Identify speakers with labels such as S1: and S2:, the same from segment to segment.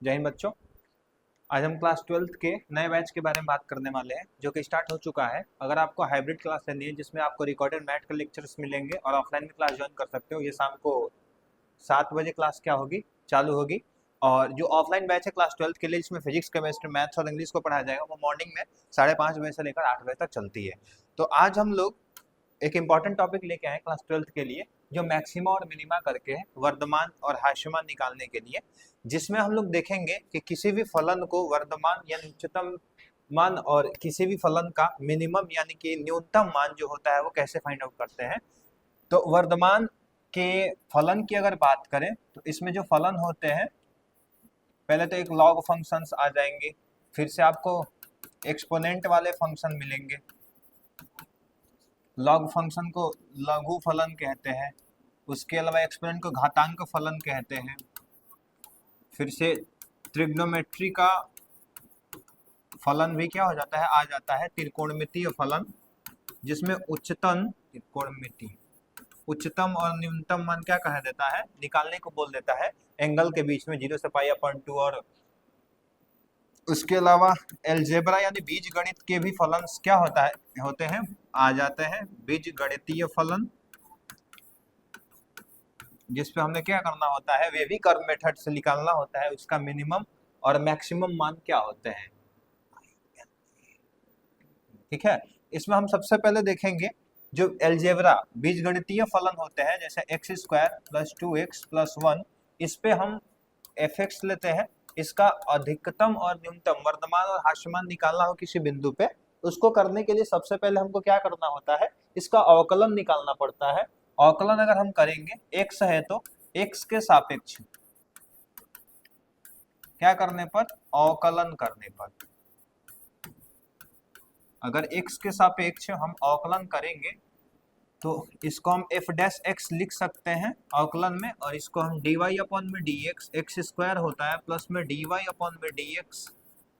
S1: जय हिंद बच्चों। आज हम क्लास 12th के नए बैच के बारे में बात करने वाले हैं जो कि स्टार्ट हो चुका है। अगर आपको हाइब्रिड क्लास लेनी है जिसमें आपको रिकॉर्डेड मैथ के लेक्चर्स मिलेंगे और ऑफलाइन में क्लास ज्वाइन कर सकते हो, ये शाम को 7 बजे क्लास क्या होगी चालू होगी। और जो ऑफलाइन बैच है क्लास 12th के लिए, जिसमें फिजिक्स, केमिस्ट्री, मैथ्स और इंग्लिश को पढ़ाया जाएगा, वो मॉर्निंग में 5:30 बजे से लेकर 8 बजे तक चलती है। तो आज हम लोग एक इम्पॉर्टेंट टॉपिक लेके आए क्लास 12th के लिए, जो मैक्सिमा और मिनिमा करके है, वर्धमान और हास्यमान निकालने के लिए, जिसमें हम लोग देखेंगे कि किसी भी फलन को वर्धमान यानी उच्चतम मान और किसी भी फलन का मिनिमम यानी कि न्यूनतम मान जो होता है वो कैसे फाइंड आउट करते हैं। तो वर्धमान के फलन की अगर बात करें तो इसमें जो फलन होते हैं, पहले तो एक लॉग फंक्शंस आ जाएंगे, फिर से आपको एक्सपोनेंट वाले फंक्शन मिलेंगे। लॉग फंक्शन को लघु फलन कहते हैं, उसके अलावा एक्सपोनेंट को घातांक फलन कहते हैं। फिर से त्रिग्नोमेट्री का फलन भी क्या हो जाता है, आ जाता है त्रिकोणमितीय फलन, जिसमें उच्चतम और न्यूनतम मान क्या कह देता है, निकालने को बोल देता है एंगल के बीच में 0 से π/2। और उसके अलावा एलजेब्रा यानी बीज गणित के भी फलन क्या होते हैं, आ जाते हैं बीज गणितीय फलन, जिसपे हमने क्या करना होता है, वे भी कर्व मेथड से निकालना होता है उसका मिनिमम और मैक्सिमम मान क्या होते हैं। ठीक है, इसमें हम सबसे पहले देखेंगे जो एलजेब्रा बीजगणितीय फलन होते हैं, जैसे x² + 2x + 1, इस पे हम fx लेते हैं। इसका अधिकतम और न्यूनतम वर्धमान और हास्यमान निकालना हो किसी बिंदु पे, उसको करने के लिए सबसे पहले हमको क्या करना होता है, इसका अवकलन निकालना पड़ता है। अवकलन अगर हम करेंगे, x है तो x के सापेक्ष क्या करने पर, अवकलन करने पर, अगर x के सापेक्ष हम अवकलन करेंगे तो इसको हम f' लिख सकते हैं अवकलन में, और इसको हम dy/dx, x² होता है प्लस में dy/dx,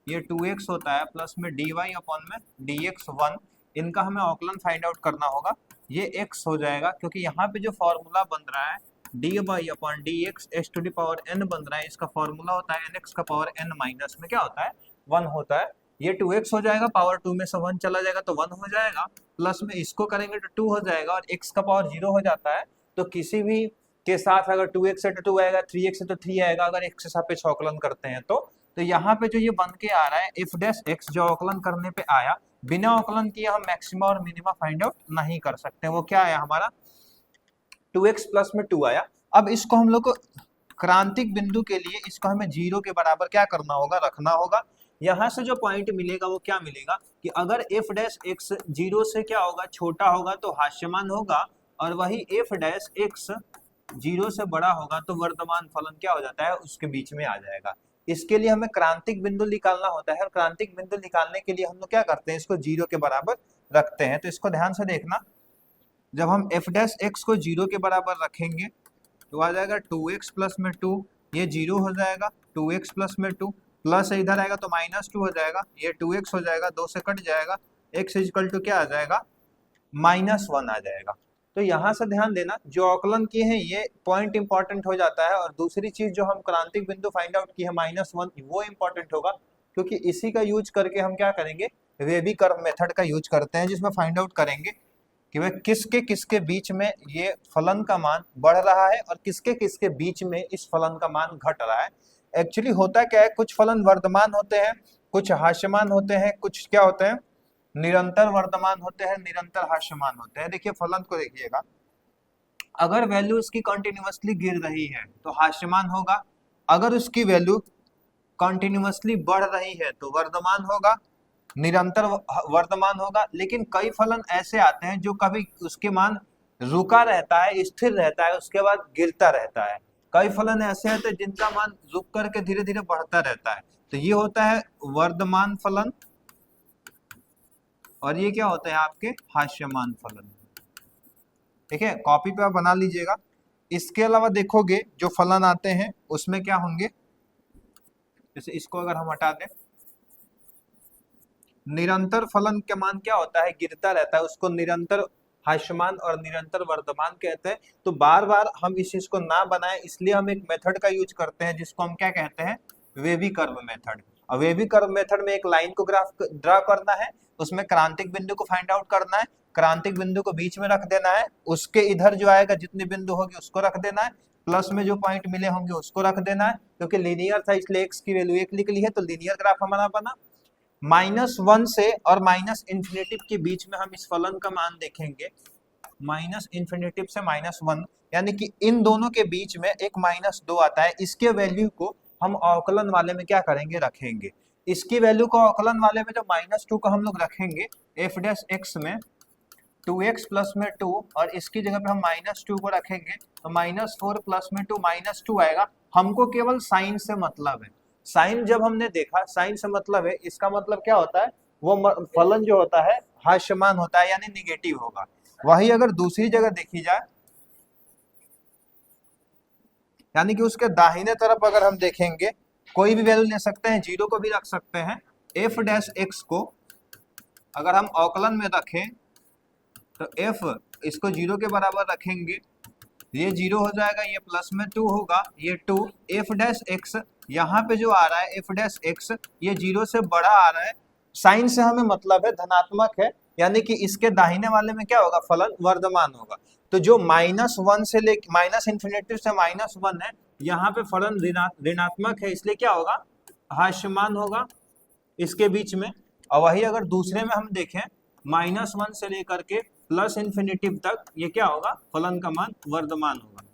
S1: ये 2x होता है प्लस में dy/dx 1, इनका हमें अवकलन फाइंड आउट करना होगा। ये x हो जाएगा क्योंकि यहाँ पे जो फॉर्मूला बन रहा है dy/dx x⁴n बन रहा है, इसका फॉर्मूला होता है nx⁴n माइनस में क्या होता है, 1 होता है। ये 2x हो जाएगा, पावर 2 में से 1 चला जाएगा तो 1 हो जाएगा, प्लस में इसको करेंगे तो 2 हो जाएगा, और x का पावर 0 हो जाता है। तो किसी भी के साथ अगर 2x है तो 2 आएगा, 3x है तो 3 आएगा, अगर x के सापेक्ष अवकलन करते हैं तो यहाँ पे जो ये बन के आ रहा है f' जो अवकलन करने पे आया, बिना अवकलन किए हम मैक्सिमा और मिनिमा फाइंड आउट नहीं कर सकते। वो क्या आया हमारा, 2x प्लस में 2 आया। अब इसको हम लोग को क्रांतिक बिंदु के लिए इसको हमें 0 के बराबर क्या करना होगा, रखना होगा। यहाँ से जो पॉइंट मिलेगा वो क्या मिलेगा कि अगर f' 0 से क्या होगा, छोटा होगा तो हास्यमान होगा, और वही f' 0 से बड़ा होगा तो वर्धमान फलन क्या हो जाता है, उसके बीच में आ जाएगा। इसके लिए हमें क्रांतिक बिंदु निकालना होता है, और क्रांतिक बिंदु निकालने के लिए हम लोग क्या करते हैं, इसको 0 के बराबर रखते हैं। तो इसको ध्यान से देखना, जब हम f' को 0 के बराबर रखेंगे तो आ जाएगा 2x प्लस में 2, ये 0 हो जाएगा, 2x प्लस में 2, प्लस इधर आएगा तो -2 हो जाएगा, ये 2x हो जाएगा, 2 से कट जाएगा, x इक्वल टू क्या आ जाएगा, -1 आ जाएगा। तो यहाँ से ध्यान देना, जो अवकलन किए हैं ये पॉइंट इंपॉर्टेंट हो जाता है, और दूसरी चीज जो हम क्रांतिक बिंदु फाइंड आउट की है -1, वो इंपॉर्टेंट होगा, क्योंकि इसी का यूज करके हम क्या करेंगे, वेबी कर्व मेथड का यूज करते हैं, जिसमें फाइंड आउट करेंगे कि वह किसके किसके बीच में ये फलन का मान बढ़ रहा है और किसके किसके बीच में इस फलन का मान घट रहा है। एक्चुअली होता क्या है, कुछ फलन वर्धमान होते हैं, कुछ हास्यमान होते हैं, कुछ क्या होते हैं, निरंतर वर्धमान होते हैं, निरंतर हास्यमान होते हैं। देखिए फलन को देखिएगा, अगर वैल्यू उसकी कंटिन्यूअसली गिर रही है तो हास्यमान होगा, अगर उसकी वैल्यू कंटिन्यूअसली बढ़ रही है तो वर्धमान होगा, निरंतर वर्धमान होगा। लेकिन कई फलन ऐसे आते हैं जो कभी उसके मान रुका रहता है, स्थिर रहता है, उसके बाद गिरता रहता है। कई फलन ऐसे होते हैं जिनका मान रुक करके धीरे धीरे बढ़ता रहता है, तो ये होता है वर्धमान फलन, और ये क्या होता है आपके हास्यमान फलन। ठीक है, कॉपी पे आप बना लीजिएगा। इसके अलावा देखोगे जो फलन आते हैं उसमें क्या होंगे, जैसे इसको अगर हम हटा दें, निरंतर फलन का मान क्या होता है, गिरता रहता है, उसको निरंतर हास्यमान और निरंतर वर्धमान कहते हैं। तो बार बार हम इस चीज को ना बनाएं, इसलिए हम एक मेथड का यूज करते हैं जिसको हम क्या कहते हैं, वेवी कर्व मेथड। और वेवी कर्व मेथड में एक लाइन को ग्राफ ड्रा करना है, उसमें क्रांतिक बिंदु को फाइंड आउट करना है, क्रांतिक बिंदु को बीच में रख देना है, उसके इधर जो आएगा जितने बिंदु होगी उसको रख देना है, प्लस में जो पॉइंट मिले होंगे उसको रख देना है, क्योंकि लीनियर था इसलिए एक्स की वैल्यू 1 लिख ली है, तो लीनियर ग्राफ हमारा बना। -1 से और -इन्फिनेटिव के बीच में हम इस फलन का मान देखेंगे, -इन्फिनेटिव से -1, यानी कि इन दोनों के बीच में एक -2 आता है, इसके वैल्यू को हम अवकलन वाले में क्या करेंगे, रखेंगे। इसकी वैल्यू को अवकलन वाले में जो -2 को हम लोग रखेंगे एफ डैश एक्स में 2x प्लस में 2, और इसकी जगह पे हम -2 को रखेंगे तो -4 प्लस में 2 -2 आएगा। हमको केवल साइन से मतलब है, साइन जब हमने देखा साइन से मतलब है, इसका मतलब क्या होता है, वो फलन जो होता है हास्यमान होता है, यानी निगेटिव होगा। वही अगर दूसरी जगह देखी जाए, यानी कि उसके दाहिने तरफ अगर हम देखेंगे, कोई भी वैल्यू ले सकते हैं, 0 को भी रख सकते हैं। एफ डैश एक्स को अगर हम अवकलन में रखें तो f इसको 0 के बराबर रखेंगे, ये 0 हो जाएगा, ये प्लस में 2 होगा, ये 2 एफ डैश एक्स, यहाँ पे जो आ रहा है एफ डैश एक्स ये 0 से बड़ा आ रहा है, साइन से हमें मतलब है धनात्मक है, यानी कि इसके दाहिने वाले में क्या होगा, फलन वर्धमान होगा। तो जो -1 से ले -इन्फिनेटिव से -1 है, यहाँ पे फलन ऋणात्मक है, इसलिए क्या होगा, हास्यमान होगा इसके बीच में। और वही अगर दूसरे में हम देखें -1 से लेकर के +इन्फिनेटिव तक, ये क्या होगा, फलन का मान वर्धमान होगा।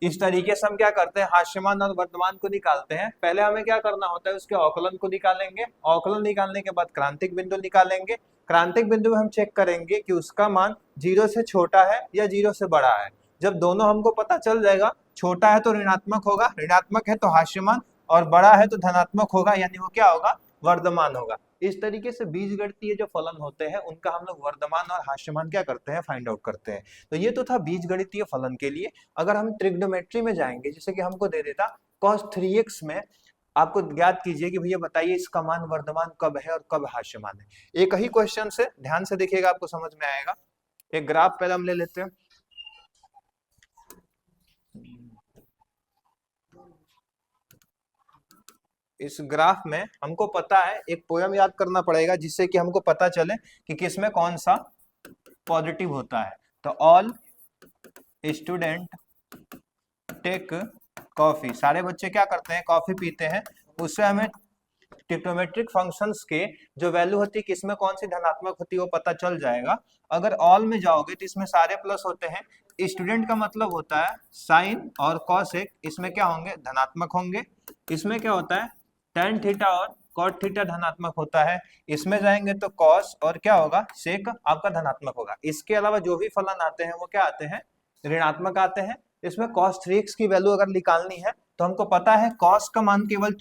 S1: इस तरीके से हम क्या करते हैं, हास्यमान और वर्धमान को निकालते हैं। पहले हमें क्या करना होता है, उसके अवकलन को निकालेंगे, अवकलन निकालने के बाद क्रांतिक बिंदु निकालेंगे, क्रांतिक बिंदु में हम चेक करेंगे कि उसका मान 0 से छोटा है या 0 से बड़ा है। जब दोनों हमको पता चल जाएगा, छोटा है तो ऋणात्मक होगा, ऋणात्मक है तो हास्यमान, और बड़ा है तो धनात्मक होगा, यानी वो क्या होगा, वर्धमान होगा। इस तरीके से बीजगणितीय जो फलन होते हैं उनका हम लोग वर्धमान और हास्यमान क्या करते हैं, फाइंड आउट करते हैं। तो ये तो था बीजगणितीय फलन के लिए। अगर हम ट्रिग्नोमेट्री में जाएंगे, जैसे कि हमको दे देता cos 3x में, आपको ज्ञात कीजिए कि भैया बताइए इसका मान वर्धमान कब है और कब हास्यमान है। एक ही क्वेश्चन से ध्यान से देखिएगा, आपको समझ में आएगा। एक ग्राफ पहले हम ले लेते हैं। इस ग्राफ में हमको पता है, एक पोयम याद करना पड़ेगा जिससे कि हमको पता चले कि किसमें कौन सा पॉजिटिव होता है। तो ऑल स्टूडेंट टेक कॉफी, सारे बच्चे क्या करते हैं, कॉफी पीते हैं। उससे हमें ट्रिग्नोमेट्रिक फंक्शंस के जो वैल्यू होती है, किसमें कौन सी धनात्मक होती है, वो पता चल जाएगा। अगर ऑल में जाओगे तो इसमें सारे प्लस होते हैं, स्टूडेंट का मतलब होता है साइन और कॉसेक, इसमें क्या होंगे, धनात्मक होंगे। इसमें क्या होता है, tan थीटा और cot थीटा धनात्मक होता है। इसमें जाएंगे तो cos और क्या होगा, sec आपका धनात्मक होगा। इसके अलावा जो भी फलन आते हैं वो क्या आते हैं, ऋणात्मक आते हैं। इसमें cos 3x की वैल्यू अगर निकालनी है तो हमको पता है cos का मान केवल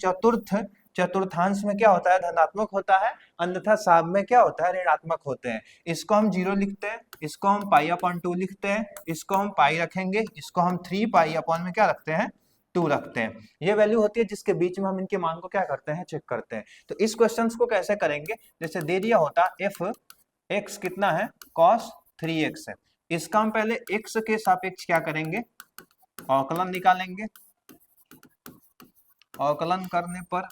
S1: चतुर्थांश में क्या होता है, धनात्मक होता है, अन्यथा साब में क्या होता है, ऋणात्मक होते हैं। इसको हम 0 लिखते हैं, इसको हम π/2 लिखते हैं, इसको हम पाई रखेंगे, इसको हम 3π में क्या रखते हैं, 2 रखते हैं। ये वैल्यू होती है जिसके बीच में हम इनके मान को क्या करते हैं, चेक करते हैं। तो इस क्वेश्चन को कैसे करेंगे, जैसे दे दिया होता एफ एक्स कितना है, cos 3x है, इसका हम पहले x के सापेक्ष क्या करेंगे, अवकलन निकालेंगे। अवकलन करने पर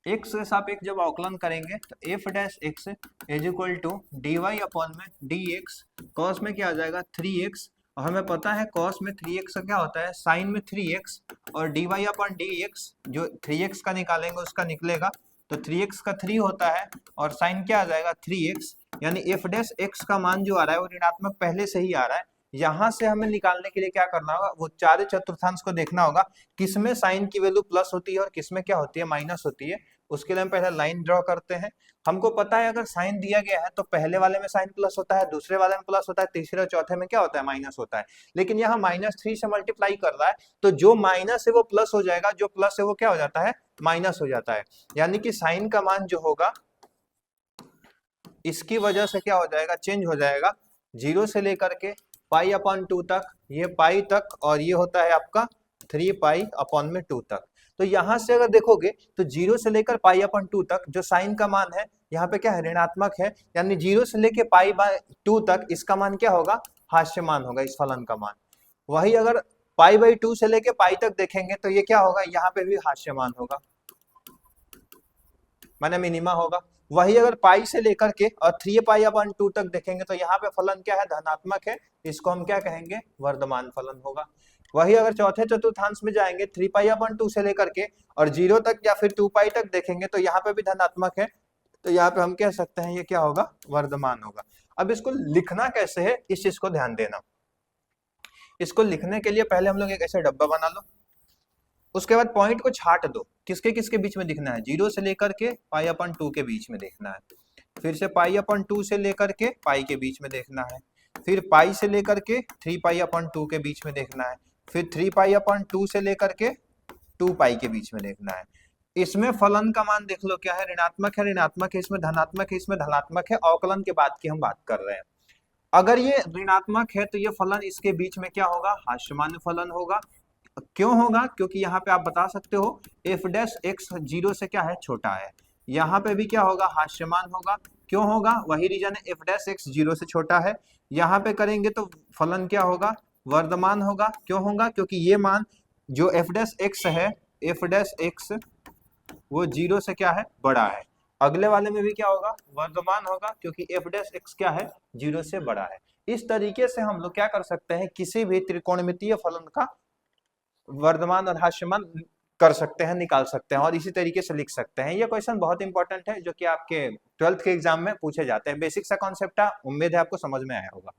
S1: x के सापेक्ष जब अवकलन करेंगे तो F dash X is equal to dy/dx, cos में क्या आ जाएगा 3x, और हमें पता है cos में 3x का क्या होता है, sin में 3x, और dy/dx जो 3x का निकालेंगे उसका निकलेगा, तो 3x का 3 होता है और sin क्या आ जाएगा 3x, यानी एफ डैश एक्स का मान जो आ रहा है वो ऋणात्मक पहले से ही आ रहा है। यहाँ से हमें निकालने के लिए क्या करना होगा, वो चार चतुर्थांश को देखना होगा किसमें साइन की वैल्यू प्लस होती है और किसमें क्या होती है, माइनस होती है। उसके लिए हम पहले लाइन ड्रॉ करते हैं। हमको पता है अगर साइन दिया गया है तो पहले वाले में साइन प्लस होता है, दूसरे वाले में प्लस होता है, तीसरे और चौथे में क्या होता है, माइनस होता है। लेकिन यहाँ -3 से मल्टीप्लाई कर रहा है तो जो माइनस है वो प्लस हो जाएगा, जो प्लस है वो क्या हो जाता है, माइनस हो जाता है। यानी कि साइन का मान जो होगा इसकी वजह से क्या हो जाएगा, चेंज हो जाएगा, 0 से लेकर के π/2 तक, ये पाई तक, और ये होता है आपका 3π/2 तक। तो यहां से अगर देखोगे तो 0 से लेकर π/2 तक जो साइन का मान है यहाँ पे क्या है, ऋणात्मक है, यानी 0 से लेकर π/2 तक इसका मान क्या होगा, हास्यमान होगा, इस फलन का मान। वही अगर पाई/2 से लेके पाई तक देखेंगे तो ये क्या होगा, यहाँ पे भी हास्यमान होगा, माने मिनिमा होगा। वही अगर पाई से लेकर के और 3π/2 तक देखेंगे तो यहाँ पे फलन क्या है, धनात्मक है, इसको हम क्या कहेंगे, वर्धमान फलन होगा। वही अगर चौथे चतुर्थांश में जाएंगे 3π/2 से लेकर के और 0 तक या फिर 2π तक देखेंगे तो यहाँ पे भी धनात्मक है, तो यहाँ पे हम कह सकते हैं ये क्या होगा, वर्धमान होगा। अब इसको लिखना कैसे है, इस चीज को ध्यान देना। इसको लिखने के लिए पहले हम लोग एक ऐसे डब्बा बना लो, उसके बाद पॉइंट को छाट दो, किसके किसके बीच में दिखना है, 0 से लेकर के π/2 के बीच में देखना है, फिर से π/2 से लेकर के पाई के बीच में देखना है, फिर पाई से लेकर के 3π/2 के बीच में देखना है, फिर 3π/2 से लेकर के 2π के बीच में देखना है। इसमें फलन का मान देख लो क्या है, ऋणात्मक है, ऋणात्मक है, इसमें धनात्मक है, इसमें धनात्मक है, अवकलन के बाद की हम बात कर रहे हैं। अगर ये ऋणात्मक है तो ये फलन इसके बीच में क्या होगा, हास्यमान फलन होगा। क्यों होगा, क्योंकि यहाँ पे आप बता सकते हो f' 0 से क्या है, छोटा है। यहाँ पे भी क्या होगा, हास्यमान होगा। क्यों होगा, वही रीजन है, f' 0 से छोटा है। यहाँ पे करेंगे तो फलन क्या होगा, वर्धमान होगा। क्यों होगा, क्योंकि ये मान जो f' है, f' वो 0 से क्या है, बड़ा है। अगले वाले में भी क्या होगा, वर्धमान होगा, क्योंकि f' क्या है, 0 से बड़ा है। इस तरीके से हम लोग क्या कर सकते हैं, किसी भी त्रिकोणमितीय फलन का वर्धमान और हास्यमान कर सकते हैं, निकाल सकते हैं और इसी तरीके से लिख सकते हैं। ये क्वेश्चन बहुत इंपॉर्टेंट है जो कि आपके 12th के एग्जाम में पूछे जाते हैं। बेसिक सा कॉन्सेप्ट है, उम्मीद है आपको समझ में आया होगा।